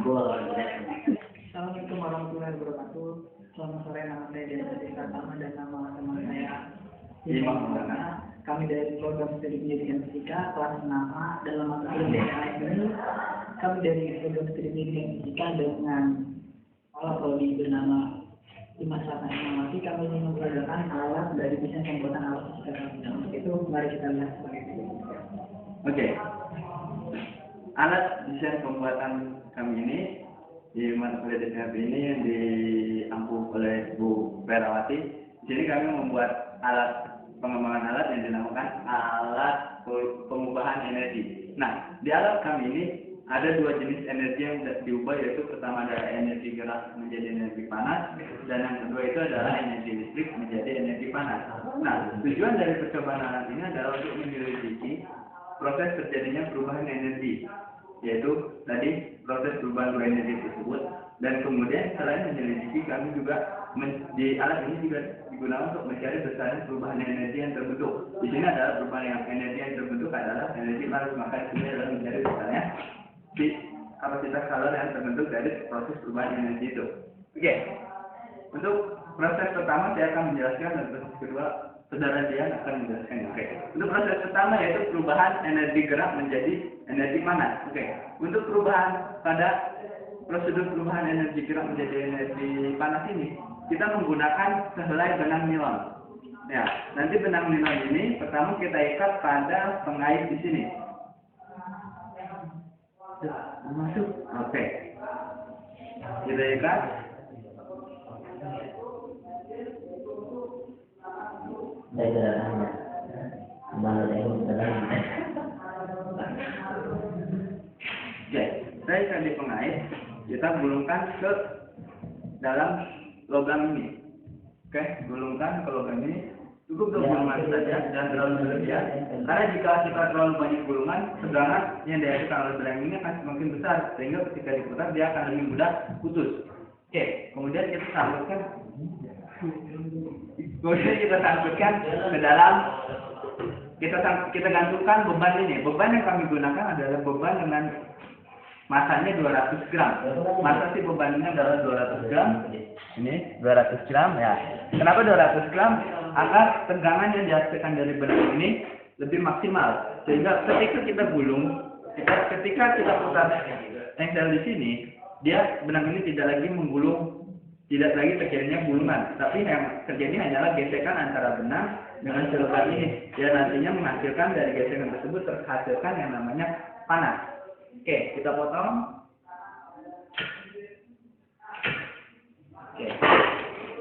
Assalamualaikum warahmatullahi wabarakatuh. Selamat sore, nama saya Denny Pratama dan nama teman saya Imam. Kami dari program studi pendidikan fisika kelas 6A dalam mata kuliah DKM ini. Kami dari program studi pendidikan fisika dengan prodi bernama Dimas Ratna Imamati. Kami ingin memperagakan alat dari desain pembuatan alat fisika kami. Untuk itu mari kita lihat sebagai berikut. Oke. Alat desain pembuatan kami ini di mata kuliah DKM ini yang diampu oleh Bu Perawati. Di sini kami membuat alat pengembangan alat yang dinamakan alat pengubahan energi. Nah, di alat kami ini ada dua jenis energi yang diubah, yaitu pertama adalah energi gerak menjadi energi panas, dan yang kedua itu adalah energi listrik menjadi energi panas. Nah, tujuan dari percobaan alat ini adalah untuk menyelidiki proses terjadinya perubahan energi, yaitu tadi proses perubahan dua energi tersebut. Dan kemudian selain menyelidiki, kami juga di alat ini juga digunakan untuk mencari besaran perubahan energi yang terbentuk. Di sini adalah perubahan energi yang terbentuk adalah energi panas, maka di sini adalah mencari besarnya di kapasitas kalor yang terbentuk dari proses perubahan energi itu. Oke. Untuk proses pertama saya akan menjelaskan, dan proses kedua saudara Dian akan menjelaskan. Oke. Untuk proses pertama yaitu perubahan energi gerak menjadi energi panas. Oke. Untuk perubahan pada prosedur perubahan energi gerak menjadi energi panas ini, kita menggunakan sehelai benang nilon. Ya, nanti benang nilon ini pertama kita ikat pada pengait di sini. Masuk. Oke. Kita ikat. Oke, saya ikat di pengait. Kita gulungkan ke dalam logam ini. Oke, gulungkan ke logam ini. Cukup 2 gulungan saja, jangan terlalu berlebihan. Karena jika kita terlalu banyak gulungan, tegangan yang dihasilkan oleh benang ini akan semakin besar, sehingga ketika diputar dia akan lebih mudah putus. Oke, kemudian kita sangkutkan. Ke dalam. Kita gantungkan beban ini. Beban yang kami gunakan adalah beban dengan masanya 200 gram. Masa si beban ini adalah 200 gram. Ini 200 gram ya. Kenapa 200 gram? Agar tegangan yang dihasilkan dari benang ini lebih maksimal. Sehingga ketika kita gulung, ketika kita putar engsel di sini, dia benang ini tidak lagi menggulung, tidak lagi terjadinya gulungan. Tapi yang terjadi hanyalah gesekan antara benang dengan si logam ini. Dia nantinya menghasilkan dari gesekan tersebut terhasilkan yang namanya panas. Oke, kita potong. Oke.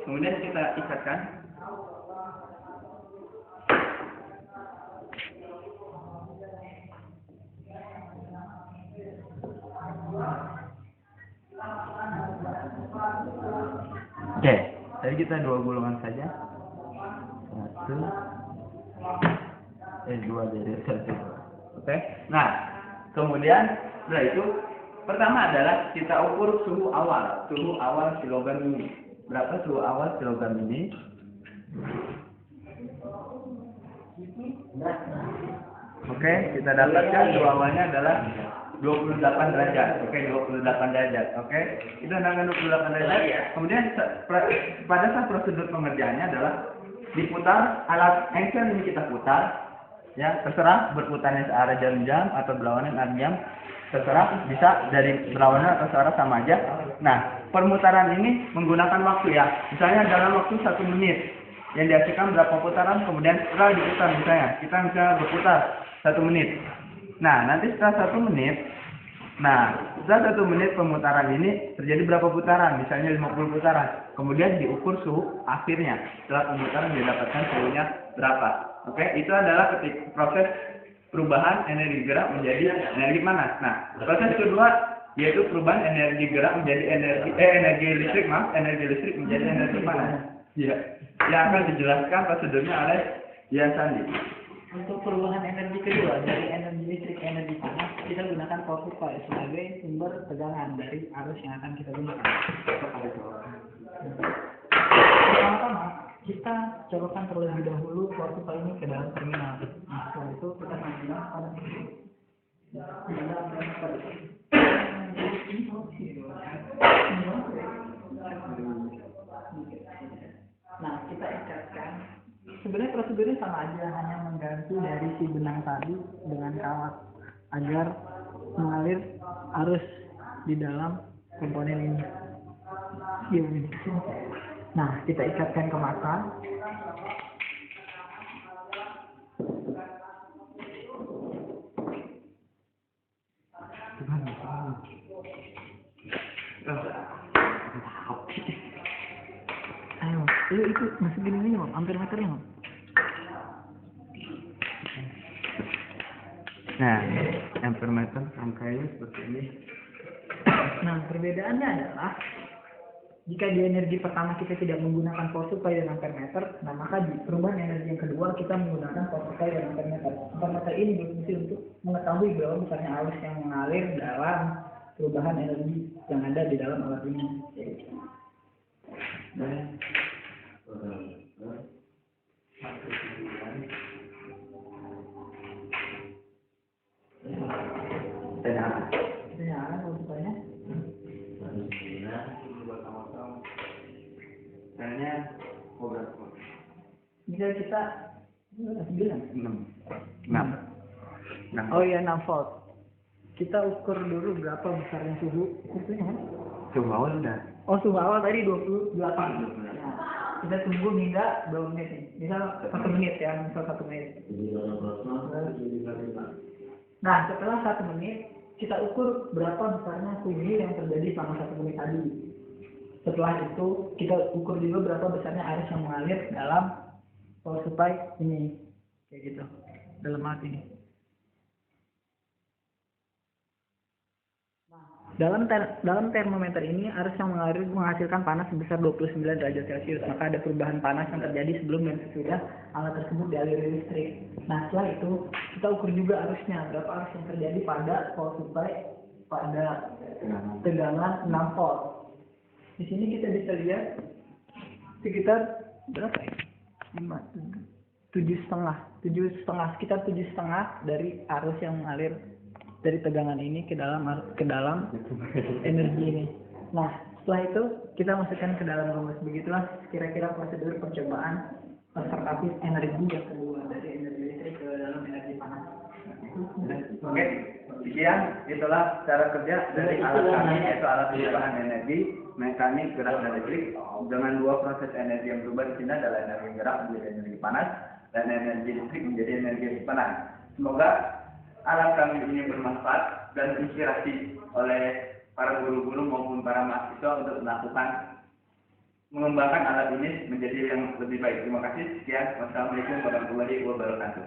Kemudian kita ikatkan. Oke, tadi kita 2 gulungan saja. 2 dari 1. Oke. Nah, kemudian setelah itu pertama adalah kita ukur suhu awal si logam ini. Berapa suhu awal si logam ini? Oke, kita dapatkan suhu awalnya adalah 28 derajat. Oke, 28 derajat. Oke, itu dengan 28 derajat. Kemudian pada saat prosedur pengerjaannya adalah diputar alat engsel ini, kita putar. Ya, terserah berputarnya searah jam-jam atau berlawanan jam, terserah, bisa dari berlawanan atau searah sama aja. Nah, permutaran ini menggunakan waktu ya. Misalnya dalam waktu 1 menit yang dihasilkan berapa putaran, kemudian setelah diputar misalnya kita berputar 1 menit. Nah, nanti setelah 1 menit, setelah 1 menit pemutaran ini terjadi berapa putaran? Misalnya 50 putaran. Kemudian diukur suhu akhirnya. Setelah pemutaran didapatkan suhunya berapa. Oke, itu adalah proses perubahan energi gerak menjadi energi panas. Nah, proses kedua yaitu perubahan energi gerak menjadi energi listrik menjadi energi panas. Ya, yang akan dijelaskan prosedurnya oleh Dian Sandi. Untuk perubahan energi kedua dari energi listrik ke energi panas, kita gunakan power coil sebagai sumber tegangan dari arus yang akan kita gunakan. Pertama-tama kita colokan terlebih dahulu power coil ini ke dalam terminal. Nah, setelah itu kita menggunakan pada Nah, kita ikatkan. Sebenarnya prosedurnya sama aja, hanya mengganti dari si benang tadi dengan kawat agar mengalir arus di dalam komponen ini. Nah, kita ikatkan ke mata. Ayo, itu masukin ini Om, ampermeternya Om. Nah, ampermeter angkanya seperti ini. Nah, perbedaannya adalah jika di energi pertama kita tidak menggunakan power supply dan ampermeter, nah maka di perubahan energi yang kedua kita menggunakan power supply dan ampermeter. Ampermeter ini berfungsi untuk mengetahui berapa besarnya arus yang mengalir dalam perubahan energi yang ada di dalam alat ini. Kita nyalakan power supply-nya. Caranya berapa? Misal kita 9. 6. Oh iya 6 volt. Kita ukur dulu berapa besarnya suhu. Ukurnya kan? Suhu awal udah. Oh, suhu awal tadi 28. Nah, kita tunggu hingga 2 menit nih. Misal 1 menit ya, misal 1 menit. Nah, setelah 1 menit, kita ukur berapa besarnya suhu yang terjadi selama 1 menit tadi. Setelah itu, kita ukur juga berapa besarnya arus yang mengalir dalam power supply ini. Kayak gitu. Dalam alat ini. Dalam termometer ini, arus yang mengalir menghasilkan panas sebesar 29 derajat Celcius. Maka ada perubahan panas yang terjadi sebelum dan sesudah alat tersebut dialiri listrik. Nah, setelah itu, kita ukur juga arusnya. Berapa arus yang terjadi pada power supply pada tegangan 6 volt. Di sini kita bisa lihat sekitar berapa ya? 7,5 sekitar 7,5 dari arus yang mengalir dari tegangan ini ke dalam energi ini. Nah, setelah itu kita masukkan ke dalam rumus. Begitulah kira-kira prosedur percobaan konservatif energi yang kedua dari energi listrik ke dalam energi panas. Oke, sekian itulah cara kerja dari alat kami, yaitu alat perubahan energi mekanik gerak dan listrik dengan 2 proses energi yang berubah di sini adalah energi gerak menjadi energi panas dan energi listrik menjadi energi panas. Semoga alat kami ini bermanfaat dan inspirasi oleh para guru-guru maupun para mahasiswa untuk mengembangkan alat ini menjadi yang lebih baik. Terima kasih. Sekian. Wassalamualaikum warahmatullahi wabarakatuh.